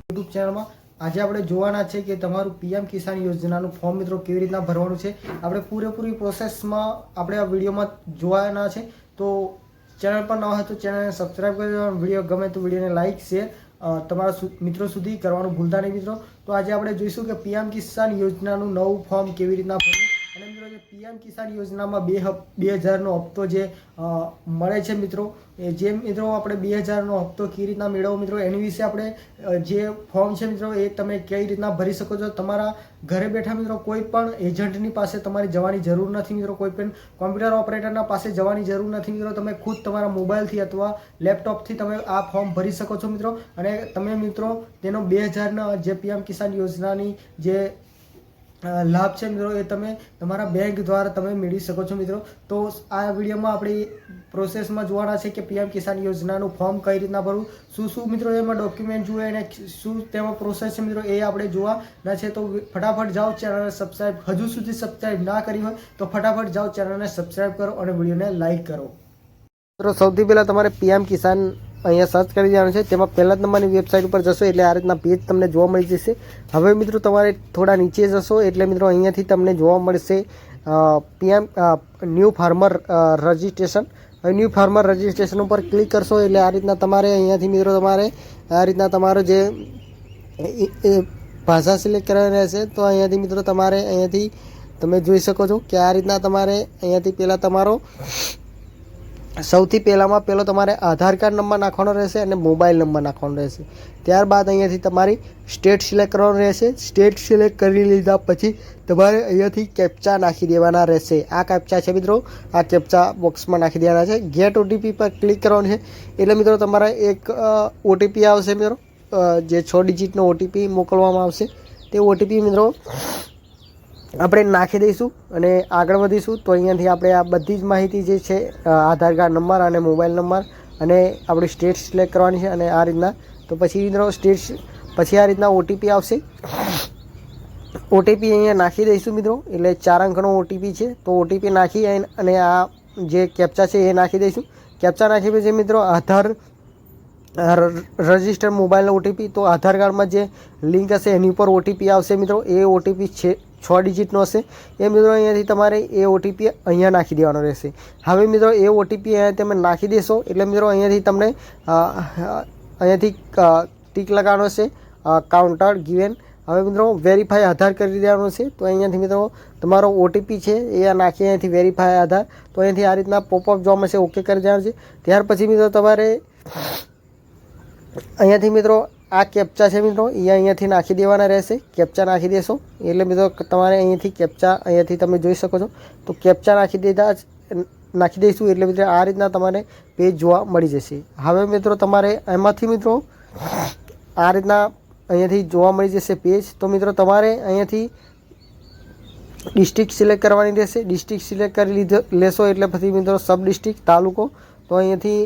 YouTube ચેનલમાં આજે આપણે જોવાના છે કે તમારું પીએમ કિસાન યોજનાનું ફોર્મ મિત્રો કેવી રીતના ભરવાનું છે। આપણે પૂરેપૂરી પ્રોસેસમાં આપણે આ વિડીયોમાં જોવાના છે। તો ચેનલ પર નવા હોય તો ચેનલને સબસ્ક્રાઈબ કરી દેવાનું, વિડીયો ગમે તો વિડીયોને લાઇક શેર તમારા મિત્રો સુધી કરવાનું ભૂલતા નહીં મિત્રો। તો આજે આપણે જોઈશું કે પીએમ કિસાન યોજનાનું નવું ફોર્મ કેવી રીતના ભરવું અને મિત્રો જે પીએમ કિસાન યોજનામાં 2000નો હપ્તો જે મળે છે મિત્રો, જે મિત્રો આપણે 2000નો હપ્તો કેવી રીતના મેળવવો મિત્રો એની વિશે આપણે જે ફોર્મ છે મિત્રો એ તમે કઈ રીતના ભરી શકો છો। તમારા ઘરે બેઠા મિત્રો કોઈ પણ એજન્ટની પાસે તમારી જવાની જરૂર નથી મિત્રો, કોઈ પણ કોમ્પ્યુટર ઓપરેટરના પાસે જવાની જરૂર નથી મિત્રો। તમે ખુદ તમારા મોબાઈલથી અથવા લેપટોપથી તમે આ ફોર્મ ભરી શકો છો મિત્રો। અને તમે મિત્રો તેનો 2000ના જે પીએમ કિસાન યોજનાની જે લાભ છે મિત્રો એ તમે તમારા બેંક દ્વારા તમે મેળવી શકો છો મિત્રો। તો આ વિડીયોમાં આપણી પ્રોસેસમાં જોવાના છે કે પીએમ કિસાન યોજનાનું ફોર્મ કઈ રીતના ભરવું, શું મિત્રો એમાં ડોક્યુમેન્ટ જોઈએ અને શું તેમાં પ્રોસેસ છે મિત્રો એ આપણે જોવાના છે। તો ફટાફટ જાઓ ચેનલને સબસ્ક્રાઈબ, હજુ સુધી સબસ્ક્રાઈબ ના કરી હોય તો ફટાફટ જાઓ ચેનલને સબસ્ક્રાઈબ કરો અને વિડીયોને લાઇક કરો। મિત્રો સૌથી પહેલાં તમારે પીએમ કિસાન અહીંયા સર્ચ કરી દેવાનું છે। તેમાં પહેલા જ નંબરની વેબસાઇટ ઉપર જશો એટલે આ રીતના પેજ તમને જોવા મળી જશે। હવે મિત્રો તમારે થોડા નીચે જશો એટલે મિત્રો અહીંયાથી તમને જોવા મળશે PM new farmer registration. New farmer registration ઉપર ક્લિક કરશો એટલે આ રીતના તમારે અહીંયાથી મિત્રો તમારે આ રીતના તમારો જે ભાષા સિલેક્ટ કરવાની રહેશે। તો અહીંયાથી મિત્રો તમારે અહીંયાથી તમે જોઈ શકો છો કે આ રીતના તમારે અહીંયાથી પહેલાં તમારો સૌથી પહેલાંમાં પહેલો તમારે આધાર કાર્ડ નંબર નાખવાનો રહેશે અને મોબાઈલ નંબર નાખવાનો રહેશે। ત્યારબાદ અહીંયાથી તમારી સ્ટેટ સિલેક્ટ કરવાનું રહેશે। સ્ટેટ સિલેક્ટ કરી લીધા પછી તમારે અહીંયાથી કેપ્ચા નાખી દેવાના રહેશે। આ કેપ્ચા છે મિત્રો, આ કેપ્ચા બોક્સમાં નાખી દેવાના છે। ગેટ ઓટીપી પર ક્લિક કરવાનું છે એટલે મિત્રો તમારા એક ઓટીપી આવશે મિત્રો, જે 6 ડિજિટનો ઓટીપી મોકલવામાં આવશે। તે ઓટીપી મિત્રો આપણે નાખી દઈશું અને આગળ વધીશું। તો અહીંયાથી આપણે આ બધી જ માહિતી જે છે આધાર કાર્ડ નંબર અને મોબાઈલ નંબર અને આપણી સ્ટેટ સિલેક્ટ કરવાની છે અને આ રીતના તો પછી મિત્રો પછી આ રીતના ઓટીપી આવશે। ઓટીપી અહીંયા નાખી દઈશું મિત્રો, એટલે 4 અંકનો ઓટીપી છે। તો ઓટીપી નાખી અને આ જે કેપ્ચા છે એ નાખી દઈશું। કેપ્ચા નાખી પછી મિત્રો આધાર રજિસ્ટર મોબાઈલનો ઓટીપી, તો આધાર કાર્ડમાં જે લિંક હશે એની ઉપર ઓટીપી આવશે મિત્રો। એ ઓટીપી છે 6 ડિજિટનો હશે એ મિત્રો અહીંયાથી તમારે એ ઓટીપી અહીંયા નાખી દેવાનો રહેશે। હવે મિત્રો એ ઓટીપી અહીંયા તમે નાખી દેશો એટલે મિત્રો અહીંયાથી તમને અહીંયાથી ટીક લગાવવાનો છે કાઉન્ટર ગિવન। હવે મિત્રો વેરીફાઈ આધાર કરી દેવાનો છે। તો અહીંયાથી મિત્રો તમારો ઓટીપી છે એ નાખી અહીંયાથી વેરીફાઈ આધાર, તો અહીંયાથી આ રીતના પોપઅપ જોવા મળશે, ઓકે કરી દેવાનું છે। ત્યાર પછી મિત્રો તમારે અહીંયાથી મિત્રો આ કેપ્ચા છે મિત્રો એ અહીંયાથી નાખી દેવાના રહેશે। કેપ્ચા નાખી દેશો એટલે મિત્રો તમારે અહીંયાથી કેપ્ચા અહીંયાથી તમે જોઈ શકો છો। તો કેપ્ચા નાખી દઈશું એટલે મિત્રો આ રીતના તમારે પેજ જોવા મળી જશે। હવે મિત્રો તમારે એમાંથી મિત્રો આ રીતના અહીંયાથી જોવા મળી જશે પેજ। તો મિત્રો તમારે અહીંયાથી ડિસ્ટ્રિક્ટ સિલેક્ટ કરવાની રહેશે। ડિસ્ટ્રિક્ટ સિલેક્ટ કરી લેશો એટલે પછી મિત્રો સબ ડિસ્ટ્રિક્ટ, તાલુકો, તો અહીંયાથી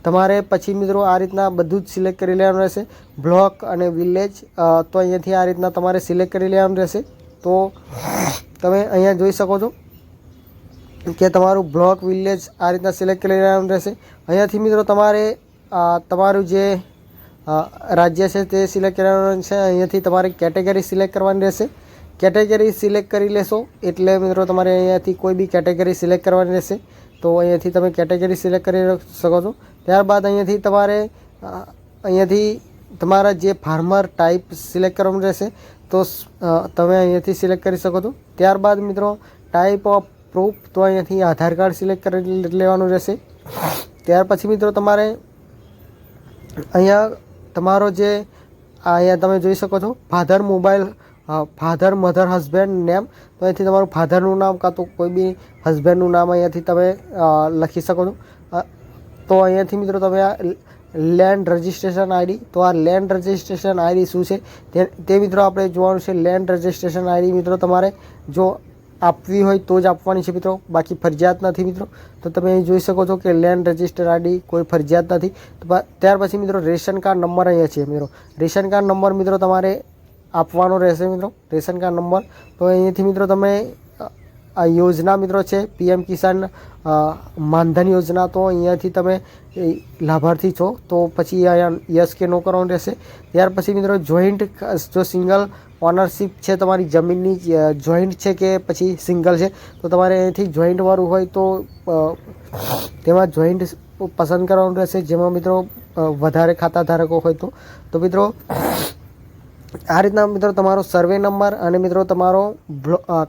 તમારે પછી મિત્રો આ રીતના બધું જ સિલેક્ટ કરી લેવાનું રહેશે। બ્લોક અને વિલેજ, તો અહીંયાથી આ રીતના તમારે સિલેક્ટ કરી લેવાનું રહેશે। તો તમે અહીંયા જોઈ શકો છો કે તમારું બ્લોક વિલેજ આ રીતના સિલેક્ટ કરી લેવાનું રહેશે। અહીંયાથી મિત્રો તમારે તમારું જે રાજ્ય છે તે સિલેક્ટ કરવાનું છે। અહીંયાથી તમારે કેટેગરી સિલેક્ટ કરવાની રહેશે। કેટેગરી સિલેક્ટ કરી લેશો એટલે મિત્રો તમારે અહીંયાથી કોઈ બી કેટેગરી સિલેક્ટ કરવાની રહેશે। તો અહીંયાથી તમે કેટેગરી સિલેક્ટ કરી શકો છો। ત્યારબાદ અહીંયાથી તમારે અહીંયાથી તમારા જે ફાર્મર ટાઈપ સિલેક્ટ કરવાનું રહેશે। તો તમે અહીંયાથી સિલેક્ટ કરી શકો છો। ત્યારબાદ મિત્રો ટાઈપ ઓફ પ્રૂફ, તો અહીંયાથી આધાર કાર્ડ સિલેક્ટ કરી લેવાનું રહેશે। ત્યાર પછી મિત્રો તમારે અહીંયા તમારો જે અહીંયા તમે જોઈ શકો છો father mobile, father mother husband name, તો અહીંથી તમારું ફાધરનું નામ કાં તો કોઈ બી હસબેન્ડનું નામ અહીંયાથી તમે લખી શકો છો। તો અહીંયાથી મિત્રો તમે આ લેન્ડ રજિસ્ટ્રેશન આઈડી, તો આ લેન્ડ રજિસ્ટ્રેશન આઈડી શું છે તે મિત્રો આપણે જોવાનું છે। લેન્ડ રજિસ્ટ્રેશન આઈડી મિત્રો તમારે જો આપવી હોય તો જ આપવાની છે મિત્રો, બાકી ફરજિયાત નથી મિત્રો। તો તમે અહીં જોઈ શકો છો કે લેન્ડ રજિસ્ટર આઈડી કોઈ ફરજિયાત નથી। ત્યાર પછી મિત્રો રેશન કાર્ડ નંબર અહીંયા છે મિત્રો, રેશન કાર્ડ નંબર મિત્રો તમારે આપવાનો રહેશે મિત્રો, રેશન કાર્ડ નંબર। તો અહીંયાથી મિત્રો તમે આ યોજના મિત્રો છે પીએમ કિસાન માનધન યોજના, તો અહીંયાથી તમે લાભાર્થી છો તો પછી અહીંયા યસ કે નો કરવાનું રહેશે. ત્યાર પછી મિત્રો જોઈન્ટ, જો સિંગલ ઓનરશિપ છે તમારી જમીનની જોઈન્ટ છે કે પછી સિંગલ છે, તો તમારે અહીંથી જોઈન્ટવાળું હોય તો તેમાં જોઈન્ટ પસંદ કરવાનું રહેશે, જેમાં મિત્રો વધારે ખાતા ધારકો હોય તો મિત્રો આ રીતના મિત્રો તમારો સર્વે નંબર અને મિત્રો તમારો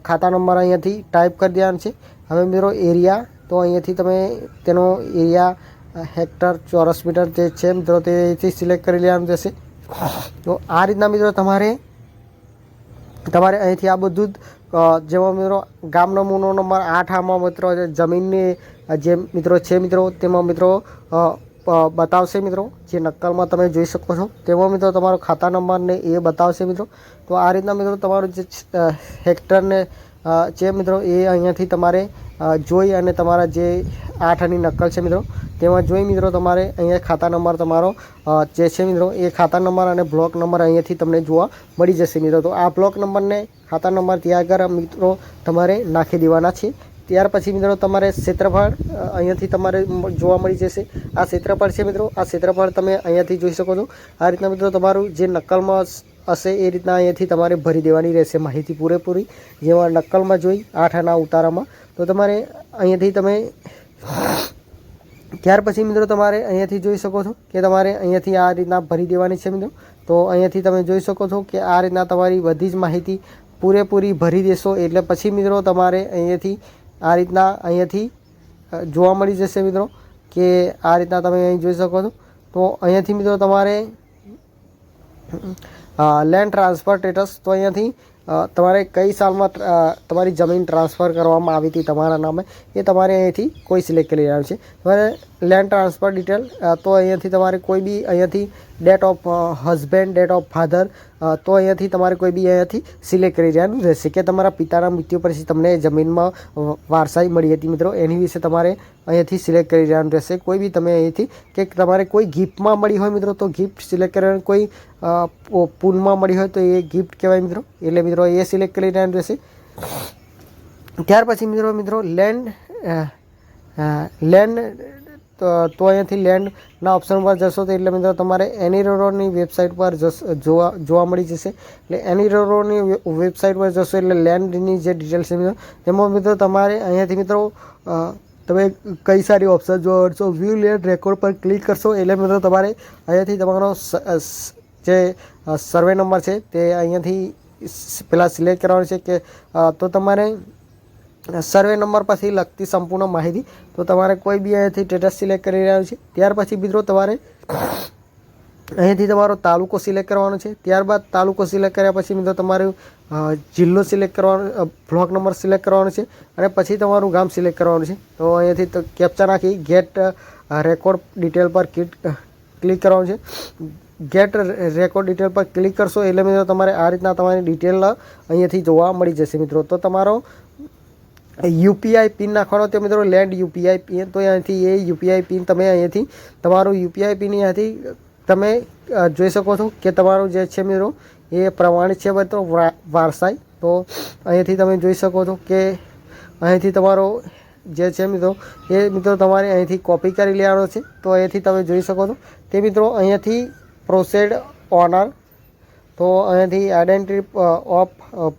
ખાતા નંબર અહીંયાથી ટાઈપ કરી દેવાનો છે. હવે મિત્રો એરિયા, તો અહીંયાથી તમે તેનો એરિયા હેક્ટર ચોરસ મીટર જે છે મિત્રો તેથી સિલેક્ટ કરી લેવાનું રહેશે. તો આ રીતના મિત્રો તમારે અહીંથી આ બધું જ જેમાં મિત્રો ગામ નમૂનો નંબર 8 આમાં મિત્રો જમીનની જે મિત્રો છે મિત્રો તેમાં મિત્રો બતાવશે મિત્રો, જે નકલમાં તમે જોઈ શકો છો તેમાં મિત્રો તમારો ખાતા નંબર ને એ બતાવશે મિત્રો. તો આ રીતના મિત્રો તમારું જે હેક્ટરને છે મિત્રો એ અહીંયાથી તમારે જોઈ અને તમારા જે 8 નકલ છે મિત્રો તેમાં જોઈ મિત્રો તમારે અહીંયા ખાતા નંબર તમારો જે છે મિત્રો એ ખાતા નંબર અને બ્લોક નંબર અહીંયાથી તમને જોવા મળી જશે મિત્રો. તો આ બ્લોક નંબરને ખાતા નંબર ત્યાં આગળ મિત્રો તમારે નાખી દેવાના છે. ત્યાર પછી મિત્રો તમારે ક્ષેત્રફળ અહીંયાથી તમારે જોવા મળી જશે. આ ક્ષેત્રફળ છે મિત્રો, આ ક્ષેત્રફળ તમે અહીંયાથી જોઈ શકો છો. આ રીતના મિત્રો તમારું જે નકલમાં હશે એ રીતના અહીંયાથી તમારે ભરી દેવાની રહેશે માહિતી પૂરેપૂરી, જેમાં નકલમાં જોઈ 8 ઉતારામાં. તો તમારે અહીંયાથી તમે ત્યાર પછી મિત્રો તમારે અહીંયાથી જોઈ શકો છો કે તમારે અહીંયાથી આ રીતના ભરી દેવાની છે મિત્રો. તો અહીંયાથી તમે જોઈ શકો છો કે આ રીતના તમારી બધી જ માહિતી પૂરેપૂરી ભરી દેશો એટલે પછી મિત્રો તમારે અહીંયાથી જોવા મળી જશે મિત્રો કે આ રીતના તમે અહીં જોઈ શકો છો. તો અહીંયાથી મિત્રો તમારે લેન્ડ ટ્રાન્સફર સ્ટેટસ, તો અહીંયાથી તમારે કઈ સાલમાં તમારી જમીન ટ્રાન્સફર કરવામાં આવી હતી તમારા નામે એ તમારે અહીંયાથી કોઈ સિલેક્ટ કરી લેવાનું છે. તમારે લેન્ડ ટ્રાન્સફર ડિટેલ, તો અહીંયાથી તમારે કોઈ બી અહીંયાથી date of husband, date of father, તો અહીંયાથી તમારે કોઈ બી અહીંયાથી સિલેક્ટ કરી લેવાનું રહેશે કે તમારા પિતાના મૃત્યુ પછી તમને જમીનમાં વારસાઈ મળી હતી મિત્રો એની વિશે તમારે અહીંયાથી સિલેક્ટ કરી લેવાનું રહેશે. કોઈ બી તમે અહીંયાથી કે તમારે કોઈ ગિફ્ટમાં મળી હોય મિત્રો તો ગિફ્ટ સિલેક્ટ કરવાનું, કોઈ પૂનમાં મળી હોય તો એ ગિફ્ટ કહેવાય મિત્રો, એટલે મિત્રો એ સિલેક્ટ કરી લેવાનું રહેશે. ત્યાર પછી મિત્રો લેન્ડ તો અહીંયાથી લેન્ડના ઓપ્શન પર જશો તો એટલે મિત્રો તમારે એનીરોની વેબસાઇટ પર જોવા મળી જશે. એટલે એનીરોની વેબસાઇટ પર જશો એટલે લેન્ડની જે ડિટેલ્સ છે મિત્રો તેમાં મિત્રો તમારે અહીંયાથી મિત્રો તમે કઈ સારી ઓપ્શન જોવા છો, વ્યૂ લેન્ડ રેકોર્ડ પર ક્લિક કરશો એટલે મિત્રો તમારે અહીંયાથી તમારો જે સર્વે નંબર છે તે અહીંયાથી પહેલાં સિલેક્ટ કરવાનો છે કે તો તમારે સર્વે નંબર પછી લગતી સંપૂર્ણ માહિતી, તો તમારે કોઈ બી અહીંયાથી સ્ટેટસ સિલેક્ટ કરી રહ્યું છે. ત્યાર પછી મિત્રો તમારે અહીંયાથી તમારો તાલુકો સિલેક્ટ કરવાનો છે. ત્યારબાદ તાલુકો સિલેક્ટ કર્યા પછી મિત્રો તમારું જિલ્લો સિલેક્ટ કરવાનો, બ્લોક નંબર સિલેક્ટ કરવાનો છે અને પછી તમારું ગામ સિલેક્ટ કરવાનું છે. તો અહીંયાથી કેપ્ચા નાખી ગેટ રેકોર્ડ ડિટેલ પર ક્લિક કરવાનું છે. ગેટ રેકોર્ડ ડિટેલ પર ક્લિક કરશો એટલે મિત્રો તમારે આ રીતના તમારી ડિટેલ અહીંયાથી જોવા મળી જશે મિત્રો. તો તમારો યુપીઆઈ પિન નાખવાનો તે મિત્રો લેન્ડ યુપીઆઈ પિન, તો અહીંયાથી એ યુપીઆઈ પિન તમે અહીંયાથી તમારું યુપીઆઈ પિન અહીંયાથી તમે જોઈ શકો છો કે તમારું જે છે મિત્રો એ પ્રમાણિત છે મિત્રો વારસાઈ. તો અહીંયાથી તમે જોઈ શકો છો કે અહીંયાથી તમારો જે છે મિત્રો એ મિત્રો તમારે અહીંયાથી કોપી કરી લેવાનો છે. તો અહીંયાથી તમે જોઈ શકો છો તે મિત્રો અહીંયાથી પ્રોસેડ ઓનર, તો અહીંયાથી identity of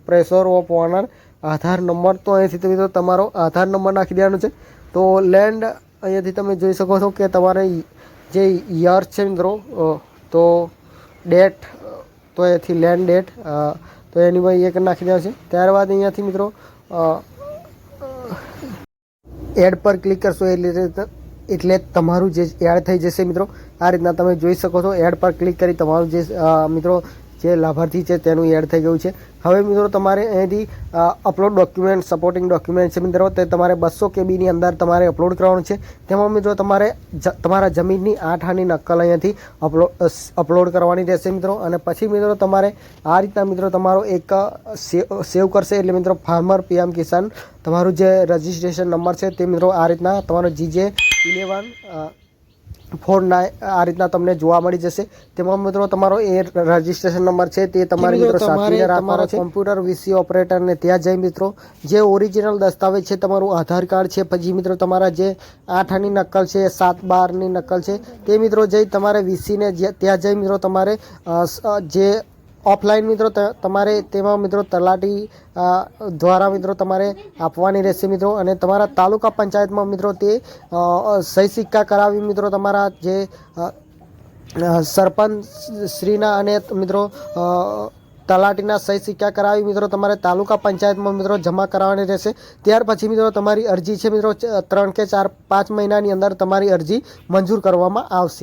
pressure of honour, Aadhaar number, તો અહીંયાથી મિત્રો તમારો આધાર નંબર નાખી દેવાનો છે. તો લેન્ડ અહીંયાથી તમે જોઈ શકો છો કે તમારે જે યર છે મિત્રો તો ડેટ, તો અહીંયાથી લેન્ડ ડેટ, તો એની ભાઈ એક નાખી દેવાનો છે. ત્યારબાદ અહીંયાથી મિત્રો એડ પર ક્લિક કરશો એટલે તમારું જે એડ થઈ જશે મિત્રો. આ રીતના તમે જોઈ શકો છો એડ પર ક્લિક કરી તમારું જે મિત્રો જે લાભાર્થી છે તેનું એડ થઈ ગયું છે. હવે મિત્રો તમારે અહીંથી અપલોડ ડોક્યુમેન્ટ, સપોર્ટિંગ ડોક્યુમેન્ટ છે મિત્રો તે તમારે 200 KBની અંદર તમારે અપલોડ કરવાનું છે. તેમાં મિત્રો તમારે તમારા જમીનની 8 નકલ અહીંયાથી અપલોડ કરવાની રહેશે મિત્રો. અને પછી મિત્રો તમારે આ રીતના મિત્રો તમારો એક સેવ કરશે એટલે મિત્રો ફાર્મર પીએમ કિસાન તમારું જે રજિસ્ટ્રેશન નંબર છે તે મિત્રો આ રીતના તમારો GJ11 ફોન આ રીતના તમને જોવા મળી જશે. તેમાં મિત્રો તમારો એ રજિસ્ટ્રેશન નંબર છે તે તમારે મિત્રો સાચવીને રાખવાનો છે. કોમ્પ્યુટર વીસી ઓપરેટરને ત્યાં જઈ મિત્રો જે ઓરિજિનલ દસ્તાવેજ છે તમારું આધાર કાર્ડ છે, પછી મિત્રો તમારા જે 8 આની નકલ છે, 7, 12ની નકલ છે, તે મિત્રો જઈ તમારે વીસીને ત્યાં જઈ મિત્રો તમારે જે ઓફલાઈન મિત્રો તમારે તેમાં મિત્રો તલાટી દ્વારા મિત્રો તમારે આપવાની રહેશે મિત્રો. અને તમારા તાલુકા પંચાયતમાં મિત્રો તે સહી સિક્કા કરાવી મિત્રો તમારા જે સરપંચ શ્રીના અને મિત્રો તલાટીના સહી સિક્કા કરાવી મિત્રો તમારે તાલુકા પંચાયતમાં મિત્રો જમા કરાવવાની રહેશે. ત્યાર પછી મિત્રો તમારી અરજી છે મિત્રો 3 કે 4-5 મહિનાની અંદર તમારી અરજી મંજૂર કરવામાં આવશે.